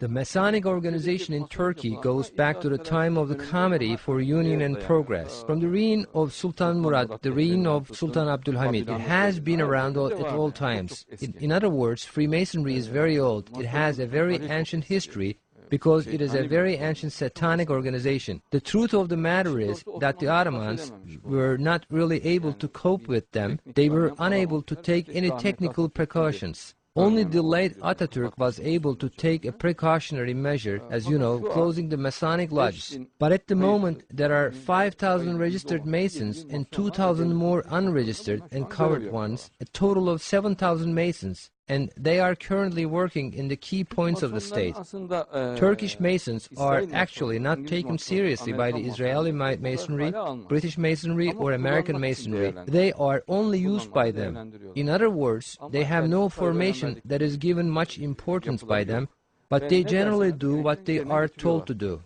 The Masonic organization in Turkey goes back to the time of the Committee for Union and Progress. From the reign of Sultan Murad, the reign of Sultan Abdülhamid, it has been around at all times. In other words, Freemasonry is very old. It has a very ancient history because it is a very ancient satanic organization. The truth of the matter is that the Ottomans were not really able to cope with them. They were unable to take any technical precautions. Only the late Atatürk was able to take a precautionary measure, as you know, closing the Masonic lodges. But at the moment, there are 5,000 registered Masons and 2,000 more unregistered and covered ones, a total of 7,000 Masons, and they are currently working in the key points of the state. Turkish Masons are actually not taken seriously by the Israeli Masonry, British Masonry, or American Masonry. They are only used by them. In other words, they have no formation that is given much importance by them, but they generally do what they are told to do.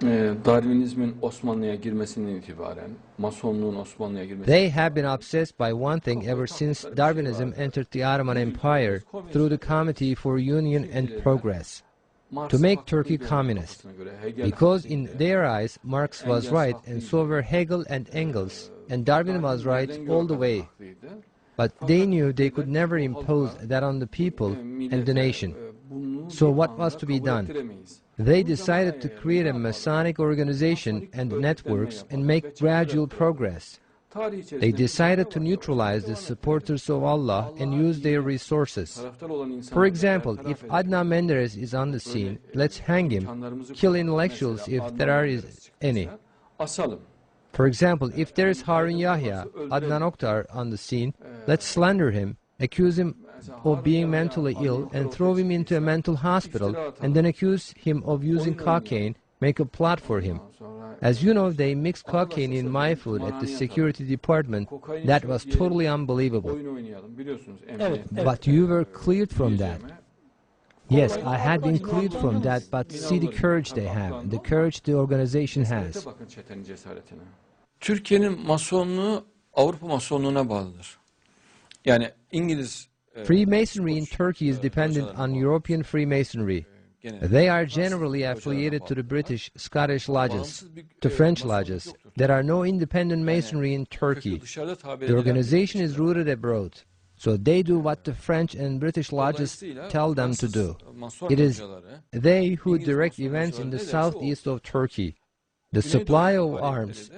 Darwinizmin Osmanlı'ya girmesinden itibaren, Masonluğun Osmanlı'ya girmesinden They have been obsessed by one thing ever since Darwinism entered the Ottoman Empire through the Committee for Union and Progress, to make Turkey communist. Because in their eyes, Marx was right, and so were Hegel and Engels, and Darwin was right all the way. But they knew they could never impose that on the people and the nation. So what was to be done? They decided to create a Masonic organization and networks and make gradual progress. They decided to neutralize the supporters of Allah and use their resources. For example, if Adnan Menderes is on the scene, let's hang him, kill intellectuals if there are any. For example, if there is Harun Yahya, Adnan Oktar on the scene, let's slander him, accuse him of being mentally ill and throw him into a mental hospital and then accuse him of using cocaine, make a plot for him. As you know, they mixed cocaine in my food at the security department. That was totally unbelievable. But you were cleared from that. Yes, I had been cleared from that, but see the courage they have, the courage the organization has. Türkiye'nin Masonluğu Avrupa Masonluğu'na bağlıdır. Yani İngiliz Freemasonry in Turkey is dependent on European Freemasonry. They are generally affiliated to the British, Scottish lodges, to French lodges. There are no independent Masonry in Turkey. The organization is rooted abroad, so they do what the French and British lodges tell them to do. It is they who direct events in the southeast of Turkey. The supply of arms